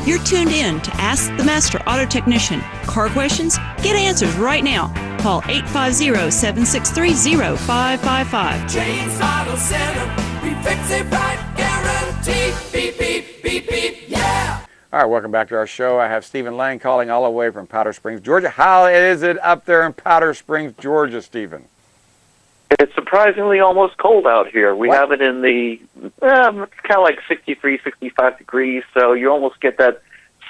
You're tuned in to Ask the Master Auto Technician. Car questions? Get answers right now. Call 850-763-0555. James Auto Center, we fix it right, guaranteed. Beep, beep, beep, beep, yeah. All right, welcome back to our show. I have Stephen Lange calling all the way from Powder Springs, Georgia. How is it up there in Powder Springs, Georgia, Stephen? It's surprisingly almost cold out here. We have it in the, it's kind of like 63, 65 degrees, so you almost get that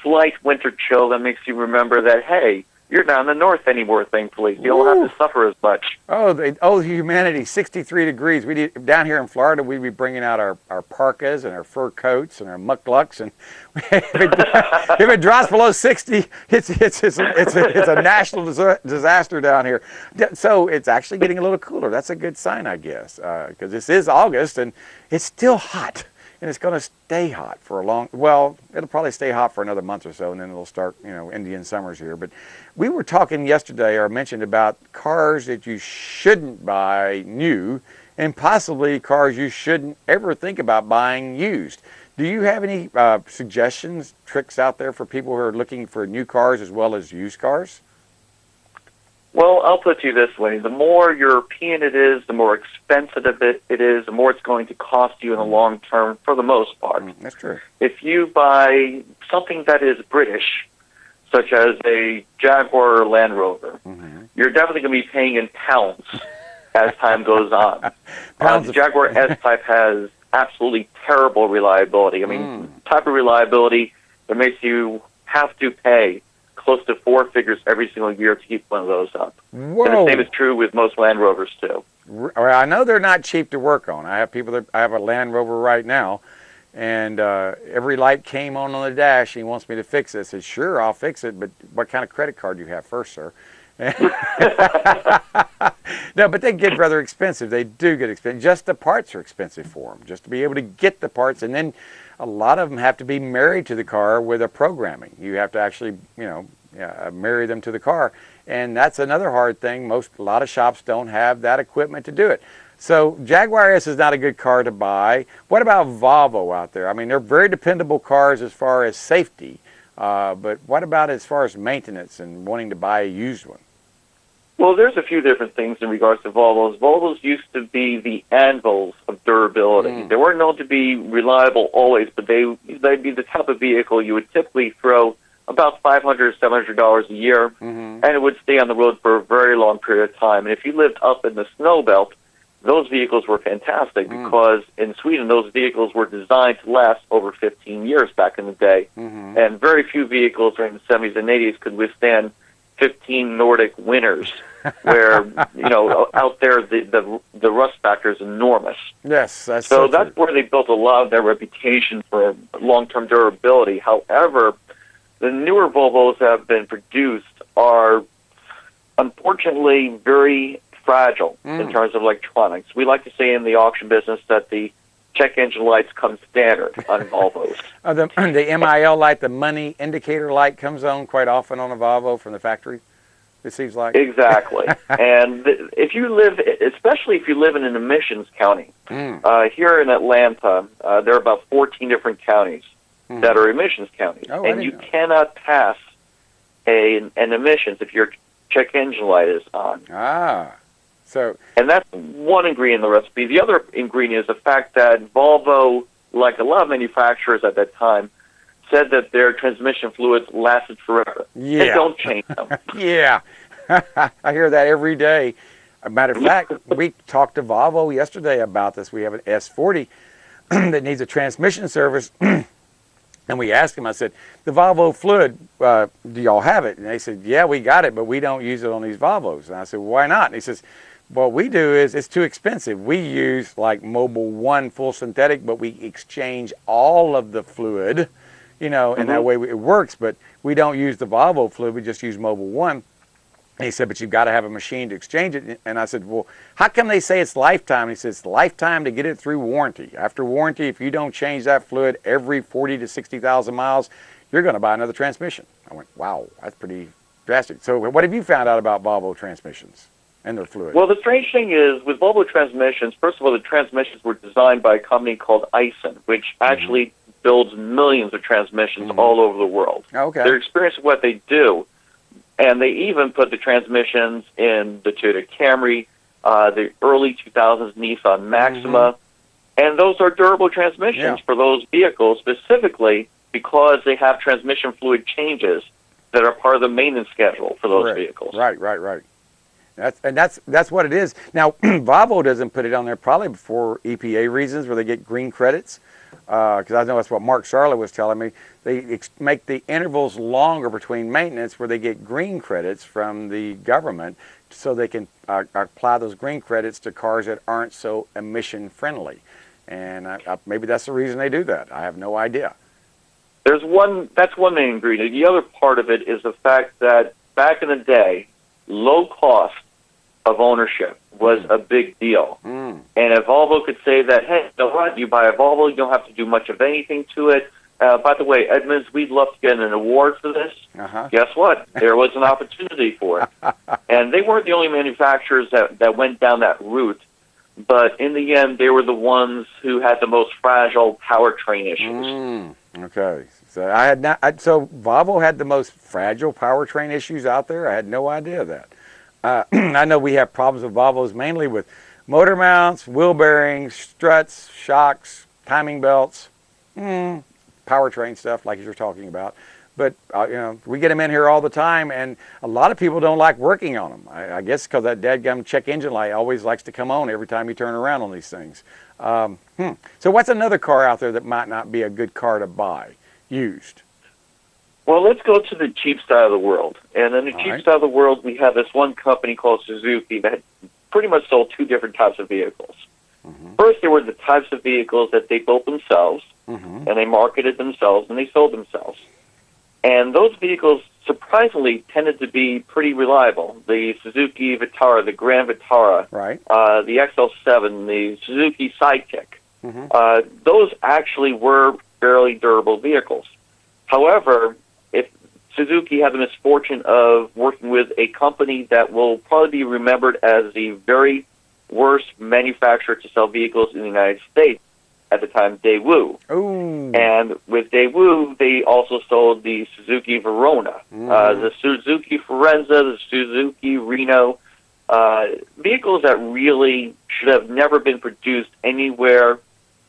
slight winter chill that makes you remember that, hey, you're not in the north anymore, thankfully. You don't have to suffer as much. Oh, humanity, 63 degrees. Down here in Florida, we'd be bringing out our parkas and our fur coats and our mucklucks. And if it drops below 60, it's a national disaster down here. So it's actually getting a little cooler. That's a good sign, I guess, because this is August and it's still hot. And it's going to stay hot for it'll probably stay hot for another month or so, and then it'll start, Indian summers here. But we were talking yesterday, or mentioned about cars that you shouldn't buy new, and possibly cars you shouldn't ever think about buying used. Do you have any suggestions, tricks out there for people who are looking for new cars as well as used cars? Well, I'll put it to you this way. The more European it is, the more expensive it is, the more it's going to cost you in the long term for the most part. That's true. If you buy something that is British, such as a Jaguar or Land Rover, you're definitely going to be paying in pounds as time goes on. The Jaguar S-Type has absolutely terrible reliability. I mean, type of reliability that makes you have to pay close to four figures every single year to keep one of those up. Whoa. And the same is true with most Land Rovers, too. Well, I know they're not cheap to work on. I have a Land Rover right now, and every light came on the dash. He wants me to fix it. I said, sure, I'll fix it, but what kind of credit card do you have first, sir? No, but they get rather expensive. They do get expensive. Just the parts are expensive for them, just to be able to get the parts. And then a lot of them have to be married to the car with a programming. You have to actually, marry them to the car. And that's another hard thing. A lot of shops don't have that equipment to do it. So Jaguar S is not a good car to buy. What about Volvo out there? I mean, they're very dependable cars as far as safety. But what about as far as maintenance and wanting to buy a used one? Well, there's a few different things in regards to Volvos. Volvos used to be the anvils of durability. They weren't known to be reliable always, but they'd be the type of vehicle you would typically throw about $500, $700 a year, and it would stay on the road for a very long period of time. And if you lived up in the snow belt, those vehicles were fantastic because in Sweden, those vehicles were designed to last over 15 years back in the day. And very few vehicles during the 70s and 80s could withstand 15 Nordic winters where, out there the rust factor is enormous. Yes, that's that's where they built a lot of their reputation for long-term durability. However, the newer Volvos that have been produced are unfortunately very fragile in terms of electronics. We like to say in the auction business that the check engine lights come standard on Volvos. The MIL light, the money indicator light, comes on quite often on a Volvo from the factory, it seems like. Exactly. And especially if you live in an emissions county, here in Atlanta, there are about 14 different counties that are emissions counties. And you cannot pass an emissions if your check engine light is on. And that's one ingredient in the recipe. The other ingredient is the fact that Volvo, like a lot of manufacturers at that time, said that their transmission fluids lasted forever. Yeah. They don't change them. Yeah. I hear that every day. As a matter of fact, we talked to Volvo yesterday about this. We have an S40 that needs a transmission service. And we asked him, I said, the Volvo fluid, do y'all have it? And they said, yeah, we got it, but we don't use it on these Volvos. And I said, why not? And he says, what we do is it's too expensive. We use like Mobil 1 full synthetic, but we exchange all of the fluid, and that way it works. But we don't use the Volvo fluid. We just use Mobil 1. And he said, but you've got to have a machine to exchange it. And I said, well, how come they say it's lifetime? And he says, it's lifetime to get it through warranty. After warranty, if you don't change that fluid every 40 to 60,000 miles, you're going to buy another transmission. I went, wow, that's pretty drastic. So what have you found out about Volvo transmissions and their fluid? Well, the strange thing is, with Volvo transmissions, first of all, the transmissions were designed by a company called Eisen, which actually builds millions of transmissions all over the world. Okay. They're experienced with what they do, and they even put the transmissions in the Toyota Camry, the early 2000s Nissan Maxima, and those are durable transmissions for those vehicles, specifically because they have transmission fluid changes that are part of the maintenance schedule for those vehicles. Right. That's what it is. Now, Volvo doesn't put it on there probably for EPA reasons, where they get green credits. Because I know that's what Mark Charlotte was telling me. They make the intervals longer between maintenance, where they get green credits from the government, so they can apply those green credits to cars that aren't so emission friendly. And maybe that's the reason they do that. I have no idea. That's one main ingredient. The other part of it is the fact that back in the day, low cost of ownership was a big deal. And if Volvo could say that, hey, you know what, you buy a Volvo, you don't have to do much of anything to it. By the way, Edmunds, we'd love to get an award for this. Guess what? There was an opportunity for it. And they weren't the only manufacturers that went down that route. But in the end, they were the ones who had the most fragile powertrain issues. Okay. So Volvo had the most fragile powertrain issues out there? I had no idea that. I know we have problems with Volvos mainly with motor mounts, wheel bearings, struts, shocks, timing belts, powertrain stuff like you're talking about. But we get them in here all the time, and a lot of people don't like working on them. I guess because that dadgum check engine light always likes to come on every time you turn around on these things. So what's another car out there that might not be a good car to buy used? Well, let's go to the cheap side of the world. And in the cheap side of the world, we have this one company called Suzuki that pretty much sold two different types of vehicles. First, there were the types of vehicles that they built themselves, and they marketed themselves, and they sold themselves. And those vehicles, surprisingly, tended to be pretty reliable. The Suzuki Vitara, the Grand Vitara, the XL7, the Suzuki Sidekick. Those actually were fairly durable vehicles. However, if Suzuki had the misfortune of working with a company that will probably be remembered as the very worst manufacturer to sell vehicles in the United States at the time, Daewoo. And with Daewoo, they also sold the Suzuki Verona, the Suzuki Forenza, the Suzuki Reno, vehicles that really should have never been produced anywhere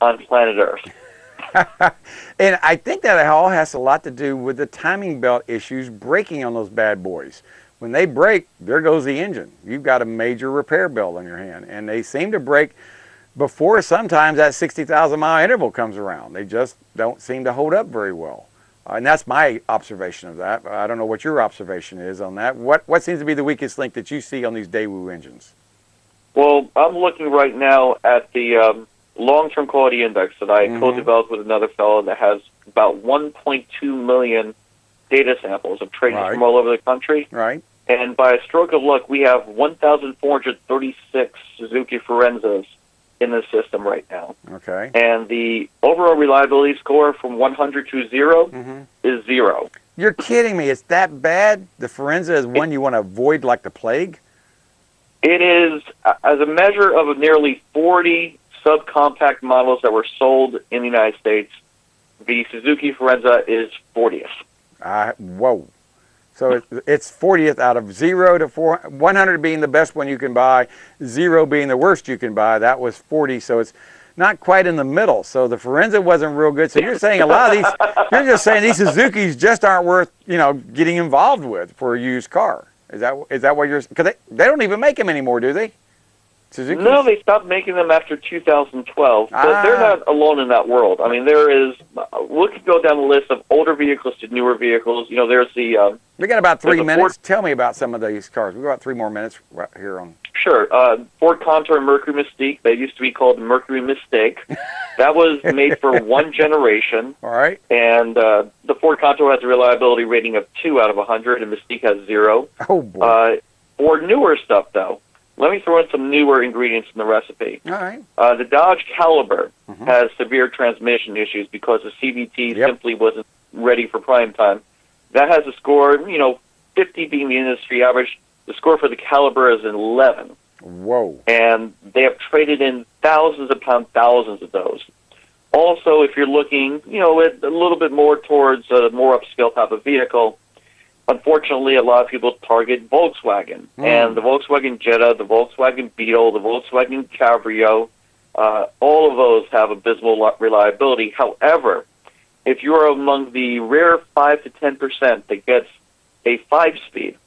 on planet Earth. And I think that all has a lot to do with the timing belt issues breaking on those bad boys. When they break, there goes the engine. You've got a major repair bill on your hand. And they seem to break before sometimes that 60,000 mile interval comes around. They just don't seem to hold up very well. And that's my observation of that. I don't know what your observation is on that. What seems to be the weakest link that you see on these Daewoo engines? Well, I'm looking right now at the long-term quality index that I co-developed with another fellow that has about 1.2 million data samples of traders from all over the country. And by a stroke of luck, we have 1,436 Suzuki Forenzas in the system right now. And the overall reliability score from 100 to 0 is 0. You're kidding me. It's that bad? The Forenza is one you want to avoid like the plague? It is, as a measure of nearly 40 subcompact models that were sold in the United States, the Suzuki Forenza is 40th. Whoa. So it's 40th out of 0 to 100 being the best one you can buy, 0 being the worst you can buy. That was 40, so it's not quite in the middle. So the Forenza wasn't real good. So you're saying a lot of these, you're just saying these Suzukis just aren't worth, getting involved with for a used car. Is that what you're, because they don't even make them anymore, do they? Suzuki's? No, they stopped making them after 2012. But they're not alone in that world. I mean, there is, we could go down the list of older vehicles to newer vehicles. There's the... we got about 3 minutes. Tell me about some of these cars. We've got 3 more minutes right here on... Sure. Ford Contour and Mercury Mystique. They used to be called Mercury Mistake. That was made for one generation. All right. And the Ford Contour has a reliability rating of 2 out of 100, and Mystique has 0. Oh, boy. For newer stuff, though, let me throw in some newer ingredients in the recipe. All right. The Dodge Caliber has severe transmission issues because the CVT simply wasn't ready for prime time. That has a score, 50 being the industry average. The score for the Caliber is an 11. Whoa. And they have traded in thousands of those. Also, if you're looking, at a little bit more towards a more upscale type of vehicle, unfortunately, a lot of people target Volkswagen. And the Volkswagen Jetta, the Volkswagen Beetle, the Volkswagen Cabrio, all of those have abysmal reliability. However, if you're among the rare 5 to 10% that gets a 5-speed,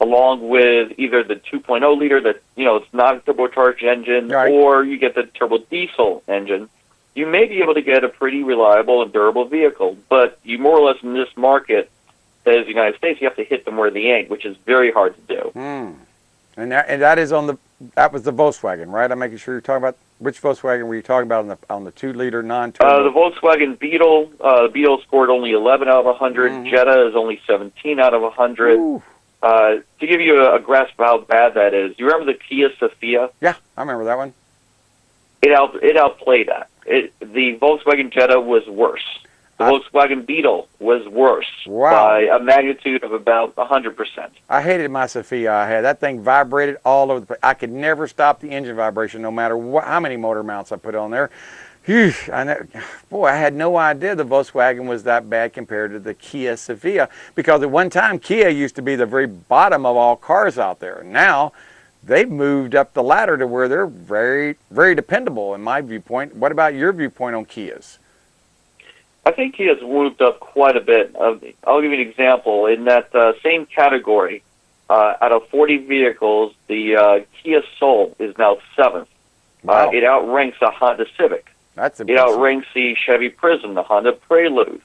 along with either the 2.0 liter that, it's not a turbocharged engine, right, or you get the turbo diesel engine, you may be able to get a pretty reliable and durable vehicle. But you more or less in this market, that is the United States, you have to hit them where they ain't, which is very hard to do. And that is that was the Volkswagen, right? I'm making sure you're talking about, which Volkswagen were you talking about on the 2-liter non-turbo? The Volkswagen Beetle. The Beetle scored only 11 out of 100. Jetta is only 17 out of 100. To give you a grasp of how bad that is, you remember the Kia Sophia? Yeah, I remember that one. It outplayed that. The Volkswagen Jetta was worse. The Volkswagen Beetle was worse by a magnitude of about 100%. I hated my Sophia I had. That thing vibrated all over the place. I could never stop the engine vibration no matter how many motor mounts I put on there. Phew, I had no idea the Volkswagen was that bad compared to the Kia Sophia, because at one time Kia used to be the very bottom of all cars out there. Now they've moved up the ladder to where they're very, very dependable in my viewpoint. What about your viewpoint on Kias? I think Kia's moved up quite a bit. I'll give you an example. In that same category, out of 40 vehicles, the Kia Soul is now 7th. Wow. It outranks the Honda Civic. That's It impressive. outranks the Chevy Prism, the Honda Prelude.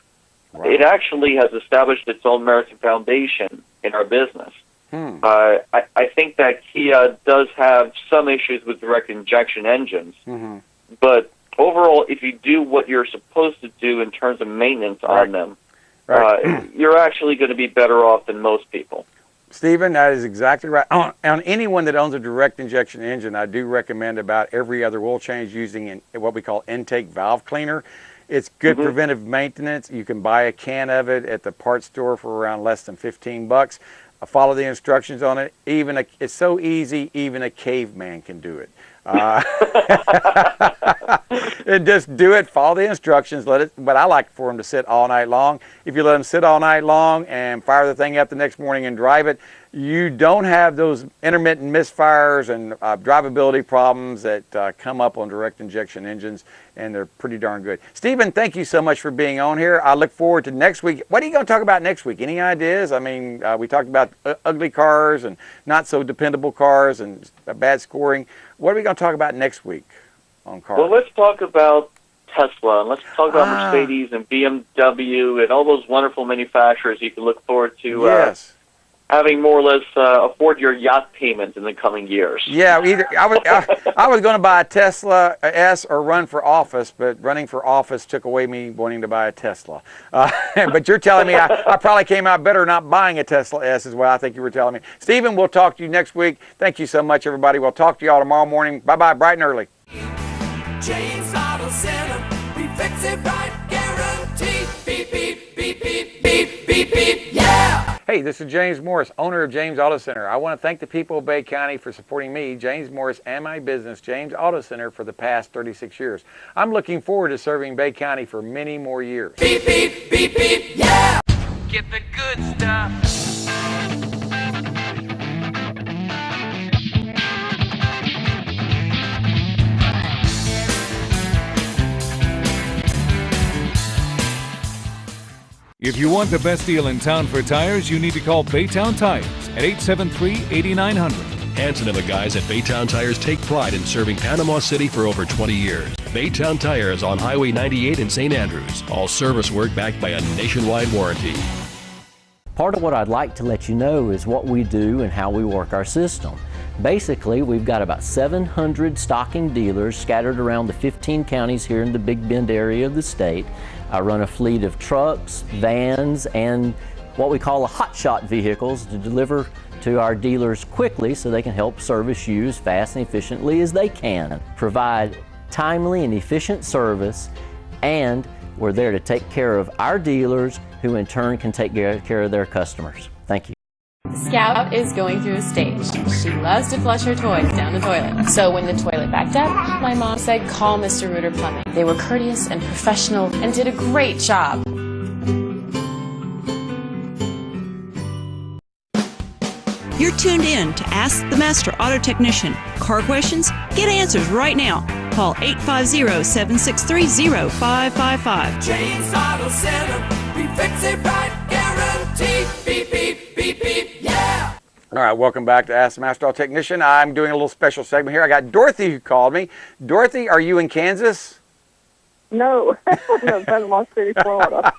Wow. It actually has established its own merit and foundation in our business. I think that Kia does have some issues with direct injection engines, but overall, if you do what you're supposed to do in terms of maintenance on them, you're actually going to be better off than most people. Stephen, that is exactly right. On anyone that owns a direct injection engine, I do recommend about every other oil change using what we call intake valve cleaner. It's good preventive maintenance. You can buy a can of it at the parts store for around less than $15. Follow the instructions on it. It's so easy, even a caveman can do it. And just do it, follow the instructions, but I like for them to sit all night long. If you let them sit all night long and fire the thing up the next morning and drive it, you don't have those intermittent misfires and drivability problems that come up on direct injection engines, and they're pretty darn good. Stephen, thank you so much for being on here. I look forward to next week. What are you going to talk about next week? Any ideas? I mean, we talked about ugly cars and not so dependable cars and bad scoring. What are we going to talk about next week on cars? Well, let's talk about Tesla, and let's talk about Mercedes and BMW and all those wonderful manufacturers you can look forward to having more or less afford your yacht payment in the coming years. Yeah, I was going to buy a Tesla S or run for office, but running for office took away me wanting to buy a Tesla. But you're telling me I probably came out better not buying a Tesla S is what I think you were telling me. Stephen, we'll talk to you next week. Thank you so much, everybody. We'll talk to you all tomorrow morning. Bye-bye, bright and early. James Auto Center, we fix it right, guaranteed. Beep, beep, beep, beep, beep, beep, beep, yeah! Hey, this is James Morris, owner of James Auto Center. I want to thank the people of Bay County for supporting me, James Morris, and my business, James Auto Center, for the past 36 years. I'm looking forward to serving Bay County for many more years. Beep, beep, beep, beep, yeah! Get the good stuff. If you want the best deal in town for tires, you need to call Baytown Tires at 873-8900. Hanson and the guys at Baytown Tires take pride in serving Panama City for over 20 years. Baytown Tires on Highway 98 in St. Andrews. All service work backed by a nationwide warranty. Part of what I'd like to let you know is what we do and how we work our system. Basically, we've got about 700 stocking dealers scattered around the 15 counties here in the Big Bend area of the state. I run a fleet of trucks, vans, and what we call hotshot vehicles to deliver to our dealers quickly so they can help service you as fast and efficiently as they can. Provide timely and efficient service, and we're there to take care of our dealers, who in turn can take care of their customers. Thank you. Scout is going through a stage. She loves to flush her toys down the toilet. So when the toilet backed up, my mom said, call Mr. Reuter Plumbing. They were courteous and professional and did a great job. You're tuned in to Ask the Master Auto Technician. Car questions? Get answers right now. Call 850-763-0555. James Auto Center, we fix it right, guaranteed. Beep, beep, beep, beep, yeah. All right, welcome back to Ask the Master Auto Technician. I'm doing a little special segment here. I got Dorothy who called me. Dorothy, are you in Kansas? No, I'm in Panama City, Florida.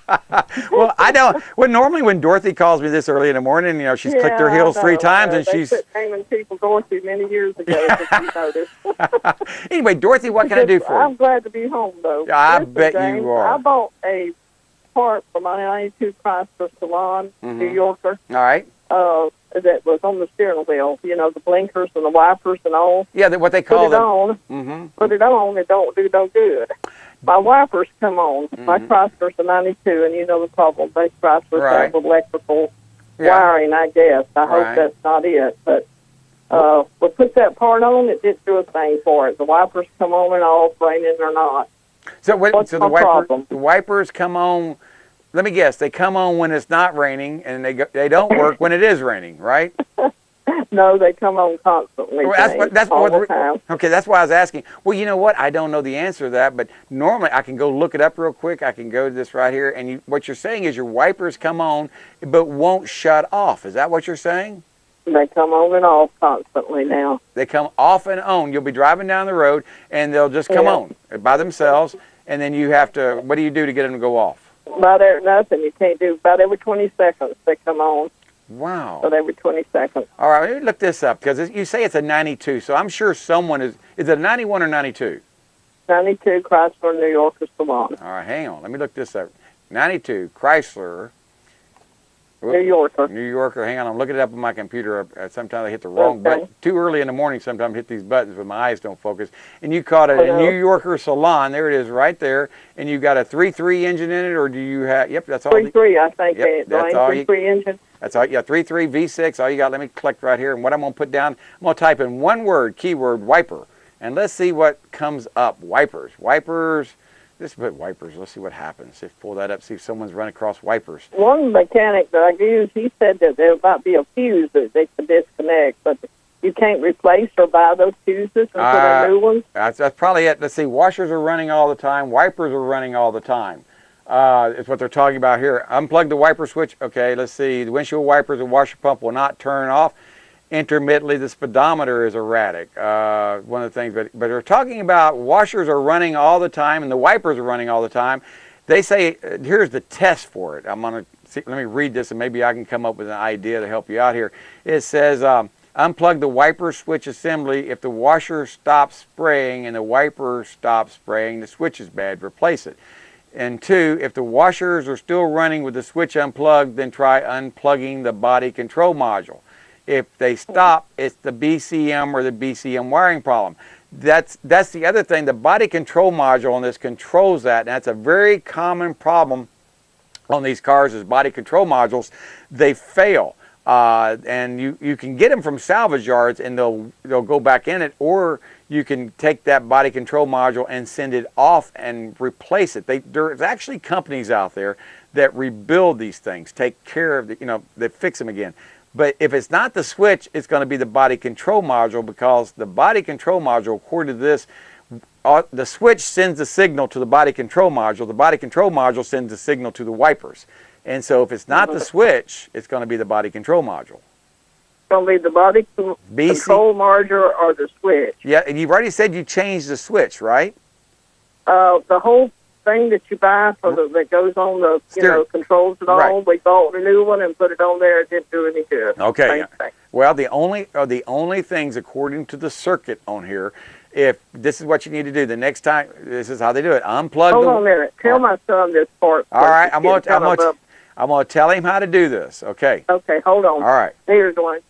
Well, I don't. Well, normally when Dorothy calls me this early in the morning, you know, she's clicked her heels 3 times and she's. They quit naming people going to many years ago. If you noticed. Anyway, Dorothy, what can I do for you? I'm glad to be home, though. I Listen, bet James, you are. I bought a part for my 92 Chrysler Salon, New Yorker. All right. That was on the steering wheel. You know, the blinkers and the wipers and all. Yeah, what they call Put it on, it don't do no good. My wipers come on. My Chrysler's a 92, and you know the problem. Base Chrysler's have electrical wiring, I guess. I hope that's not it. But we put that part on, it didn't do a thing for it. The wipers come on and off, raining or not. So, What's my problem? The wipers come on, let me guess, they come on when it's not raining, and they don't work when it is raining, right? No, they come on constantly. Well, that's all the time. Okay, that's why I was asking. Well, you know what? I don't know the answer to that, but normally I can go look it up real quick. I can go to this right here, and what you're saying is your wipers come on, but won't shut off. Is that what you're saying? They come on and off constantly now. They come off and on. You'll be driving down the road, and they'll just come on by themselves, and then you have to, what do you do to get them to go off? Nothing. You can't do. About every 20 seconds they come on. Wow. About every 20 seconds. All right, let me look this up, because you say it's a 92, so I'm sure someone is it a 91 or 92? 92 Chrysler New Yorker Salon. All right, hang on. Let me look this up. 92 Chrysler. New Yorker. New Yorker. Hang on. I'm looking it up on my computer. Sometimes I hit the wrong button. Too early in the morning, sometimes I hit these buttons, but my eyes don't focus. And you caught it a New Yorker Salon. There it is right there. And you got a 3.3 engine in it, or do you have, yep, that's all. 3.3, I think. Yep, that's all. 3.3 engine. That's all. Yeah, 3.3 V6. All you got. Let me collect right here. And what I'm going to put down, I'm going to type in one word, keyword, wiper. And let's see what comes up. Wipers. Wipers. Let's put wipers. Let's see what happens. Let's pull that up, see if someone's run across wipers. One mechanic that I used, he said that there might be a fuse that they could disconnect, but you can't replace or buy those fuses and put in new ones. That's probably it. Let's see. Washers are running all the time. Wipers are running all the time. It's what they're talking about here. Unplug the wiper switch. Okay, let's see. The windshield wipers and washer pump will not turn off. Intermittently, the speedometer is erratic. One of the things, but they're talking about washers are running all the time and the wipers are running all the time. They say, here's the test for it. I'm going to see, let me read this and maybe I can come up with an idea to help you out here. It says, unplug the wiper switch assembly. If the washer stops spraying and the wiper stops spraying, the switch is bad, replace it. And 2, if the washers are still running with the switch unplugged, then try unplugging the body control module. If they stop, it's the BCM or the BCM wiring problem. That's the other thing. The body control module on this controls that, and that's a very common problem on these cars is body control modules. They fail, and you can get them from salvage yards, and they'll go back in it, or you can take that body control module and send it off and replace it. There's actually companies out there that rebuild these things, take care of they fix them again. But if it's not the switch, it's going to be the body control module, because the body control module, according to this, the switch sends a signal to the body control module. The body control module sends a signal to the wipers. And so if it's not the switch, it's going to be the body control module. It's going to be the body control module or the switch. Yeah, and you've already said you changed the switch, right? The whole thing that you buy for that goes on the controls it all. Right. We bought a new one and put it on there. It didn't do any good. Okay. Well, the only things according to the circuit on here, if this is what you need to do the next time, this is how they do it. Unplug. Hold on a minute. Tell my son this part. All right, I'm gonna tell him how to do this. Okay. Okay. Hold on. All right. Here's one.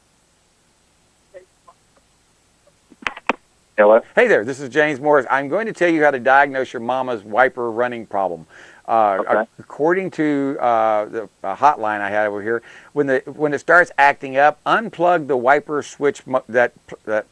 Hello? Hey there, this is James Morris. I'm going to tell you how to diagnose your mama's wiper running problem. According to the hotline I had over here, when it starts acting up, unplug the wiper switch, that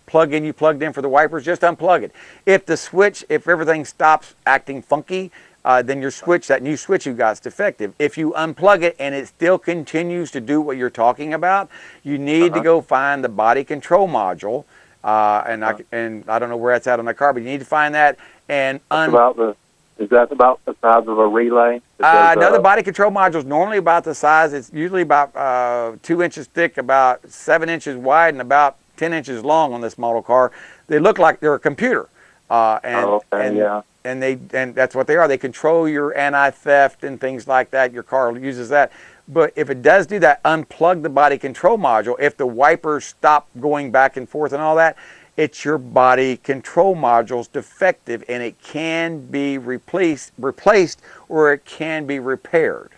plug-in you plugged in for the wipers, just unplug it. If everything stops acting funky, then your switch, that new switch you got, is defective. If you unplug it and it still continues to do what you're talking about, you need to go find the body control module. And I don't know where that's at on the car, but you need to find that and Is that about the size of a relay? No, the body control module is normally about the size. It's usually about 2 inches thick, about 7 inches wide, and about 10 inches long on this model car. They look like they're a computer. And that's what they are. They control your anti-theft and things like that. Your car uses that. But if it does do that, unplug the body control module. If the wipers stop going back and forth and all that, it's your body control module's defective, and it can be replaced or it can be repaired.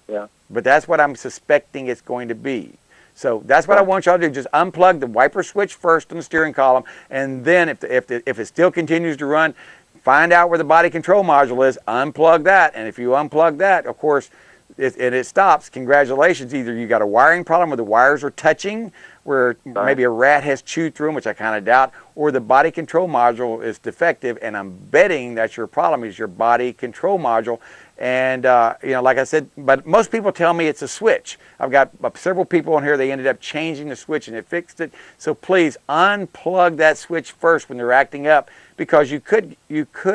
Yeah. But that's what I'm suspecting it's going to be. So that's what I want y'all to do. Just unplug the wiper switch first on the steering column, and then if it still continues to run, find out where the body control module is, unplug that, and if you unplug that, of course, it stops, congratulations. Either you got a wiring problem where the wires are touching, where maybe a rat has chewed through them, which I kind of doubt, or the body control module is defective, and I'm betting that's your problem, is your body control module. And, like I said, but most people tell me it's a switch. I've got several people on here, they ended up changing the switch and it fixed it. So please unplug that switch first when they're acting up, because you could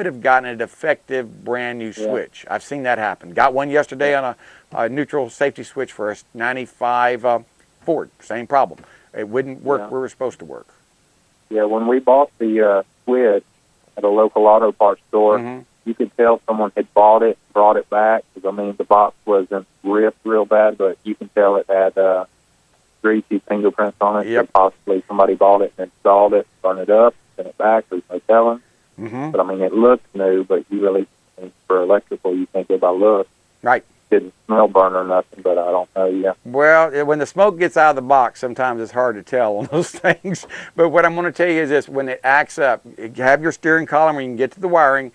have gotten a defective brand new switch. I've seen that happen. Got one yesterday on a neutral safety switch for a 95 Ford. Same problem. It wouldn't work where it was supposed to work. Yeah, when we bought the switch at a local auto parts store, you could tell someone had bought it, brought it back, because, the box wasn't ripped real bad, but you can tell it had greasy fingerprints on it. Yep. Possibly somebody bought it and installed it, burned it up, sent it back, there's no telling. But, it looks new, but you really, for electrical, you think it by look. Right. Didn't smell burn or nothing, but I don't know yet. Well, when the smoke gets out of the box, sometimes it's hard to tell on those things. But what I'm going to tell you is this: when it acts up, have your steering column where you can get to the wiring,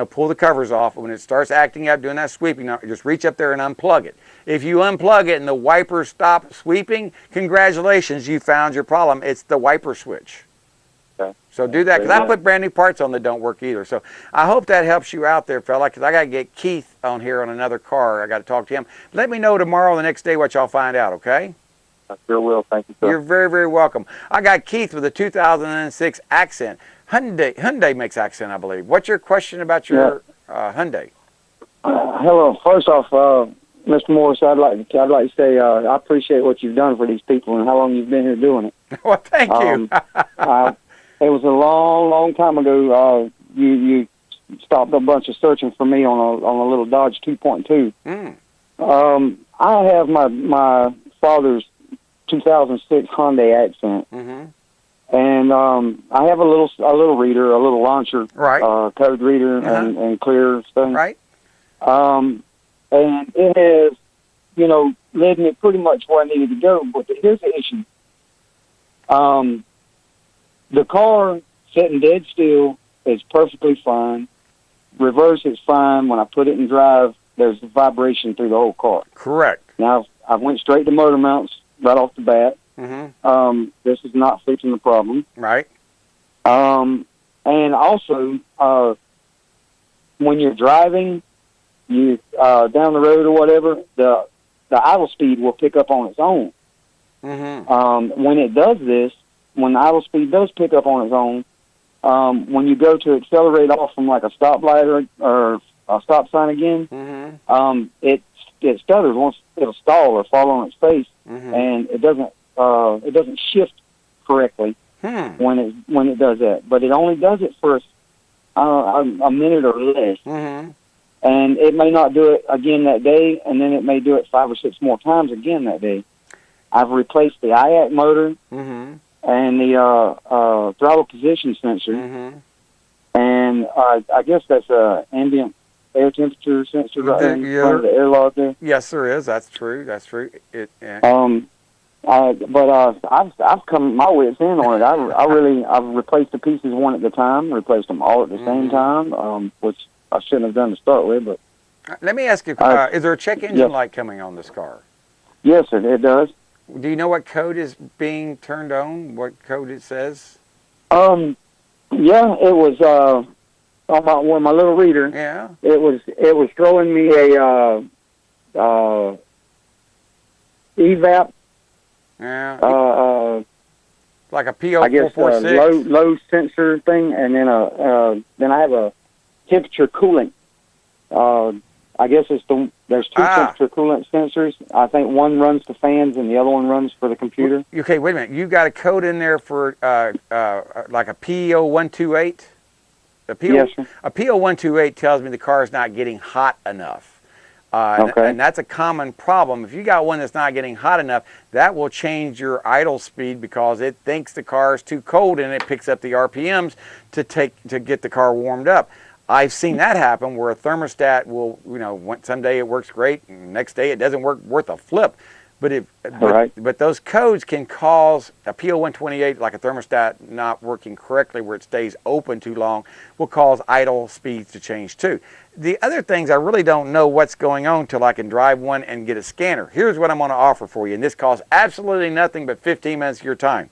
pull the covers off. When it starts acting up, doing that sweeping, just reach up there and unplug it. If you unplug it and the wipers stop sweeping, congratulations, you found your problem. It's the wiper switch. Okay. So do that, because I put brand new parts on that don't work either. So I hope that helps you out there, fella, because I got to get Keith on here on another car. I got to talk to him. Let me know tomorrow or the next day what y'all find out, okay? I sure will. Thank you, sir. You're very, very welcome. I got Keith with a 2006 Accent. Hyundai makes Accent, I believe. What's your question about your Hyundai? Hello. First off, Mr. Morris, I'd like to say I appreciate what you've done for these people and how long you've been here doing it. Well, thank you. It was a long, long time ago. You stopped a bunch of searching for me on a little Dodge 2.2. I have my father's 2006 Hyundai Accent, and I have a little reader, a little launcher, code reader, and clear stuff. Right. And it has, led me pretty much where I needed to go. But here's the issue. The car sitting dead still is perfectly fine. Reverse is fine. When I put it in drive, there's a vibration through the whole car. Correct. Now, I went straight to motor mounts right off the bat. This is not fixing the problem. Right. And also, when you're driving, you down the road or whatever, the idle speed will pick up on its own. When it does this, when the idle speed does pick up on its own, when you go to accelerate off from like a stoplight or a stop sign again, it stutters once it'll stall or fall on its face, and it doesn't shift correctly when it does that. But it only does it for a minute or less, and it may not do it again that day, and then it may do it 5 or 6 more times again that day. I've replaced the IAC motor and the throttle position sensor, and I guess that's a ambient air temperature sensor right in front of the air log there. Yes, there is. That's true. That's true. But I've come my wits in on it. I've replaced the pieces one at a time, replaced them all at the same time, which I shouldn't have done to start with, but Let me ask you, is there a check engine light coming on this car? Yes, sir, it does. Do you know what code is being turned on? What code it says? Yeah, it was on my little reader. Yeah. It was throwing me a evap. Yeah. Like a PO446. I guess low sensor thing, and then I have a temperature coolant. I guess there's two temperature coolant sensors. I think one runs the fans and the other one runs for the computer. Okay, wait a minute. You got a code in there for like a PO128? Yes, sir. A PO128 tells me the car is not getting hot enough. And that's a common problem. If you got one that's not getting hot enough, that will change your idle speed because it thinks the car is too cold and it picks up the RPMs to get the car warmed up. I've seen that happen where a thermostat will, someday it works great and next day it doesn't work worth a flip. But those codes can cause a PO128, like a thermostat not working correctly where it stays open too long, will cause idle speeds to change too. The other things, I really don't know what's going on till I can drive one and get a scanner. Here's what I'm going to offer for you, and this costs absolutely nothing but 15 minutes of your time.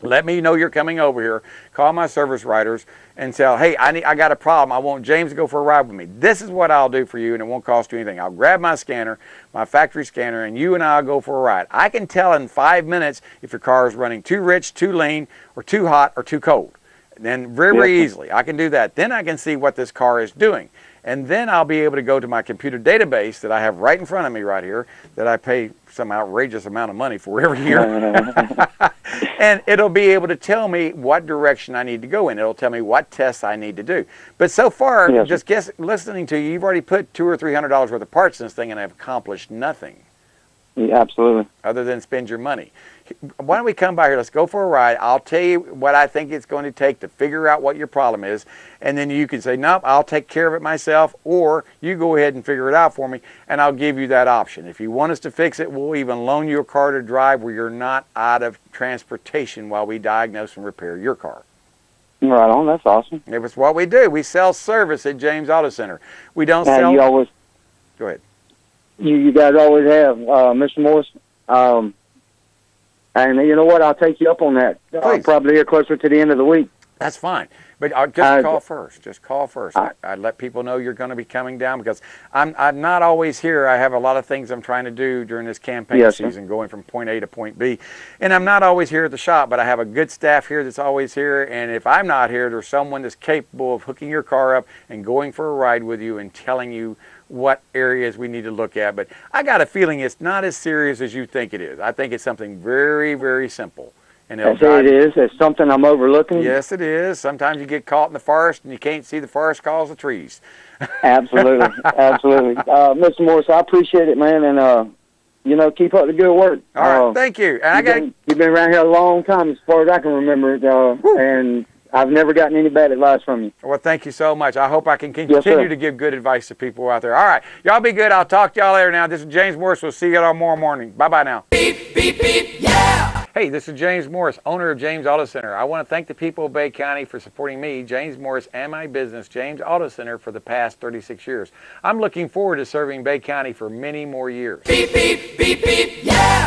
Let me know you're coming over here. Call my service writers and say, hey, I got a problem. I want James to go for a ride with me. This is what I'll do for you, and it won't cost you anything. I'll grab my scanner, my factory scanner, and you and I will go for a ride. I can tell in 5 minutes if your car is running too rich, too lean, or too hot, or too cold. And then very easily, I can do that. Then I can see what this car is doing. And then I'll be able to go to my computer database that I have right in front of me right here that I pay some outrageous amount of money for every year. And it'll be able to tell me what direction I need to go in. It'll tell me what tests I need to do. But so far, listening to you, you've already put $200 or $300 worth of parts in this thing and have accomplished nothing. Yeah, absolutely. Other than spend your money. Why don't we come by here? Let's go for a ride. I'll tell you what I think it's going to take to figure out what your problem is. And then you can say, nope, I'll take care of it myself. Or you go ahead and figure it out for me, and I'll give you that option. If you want us to fix it, we'll even loan you a car to drive where you're not out of transportation while we diagnose and repair your car. Right on. That's awesome. It was what we do. We sell service at James Auto Center. We don't sell... You always... Go ahead. You guys always have, Mr. Morris. And you know what? I'll take you up on that. Probably here closer to the end of the week. That's fine. But just call first. Just call first. I'd let people know you're going to be coming down because I'm not always here. I have a lot of things I'm trying to do during this campaign season, going from point A to point B. And I'm not always here at the shop, but I have a good staff here that's always here. And if I'm not here, there's someone that's capable of hooking your car up and going for a ride with you and telling you what areas we need to look at. But I got a feeling it's not as serious as you think it is. I think it's something very, very simple. And it is. It's something I'm overlooking. Yes, it is. Sometimes you get caught in the forest and you can't see the forest calls the trees. Absolutely. Absolutely. Mr. Morris, I appreciate it, man. And, keep up the good work. All right. Thank you. And you've been around here a long time as far as I can remember. And I've never gotten any bad advice from you. Well, thank you so much. I hope I can continue to give good advice to people out there. All right. Y'all be good. I'll talk to y'all later now. This is James Morris. We'll see you all tomorrow morning. Bye-bye now. Beep, beep, beep, yeah! Hey, this is James Morris, owner of James Auto Center. I want to thank the people of Bay County for supporting me, James Morris, and my business, James Auto Center, for the past 36 years. I'm looking forward to serving Bay County for many more years. Beep, beep, beep, beep, yeah!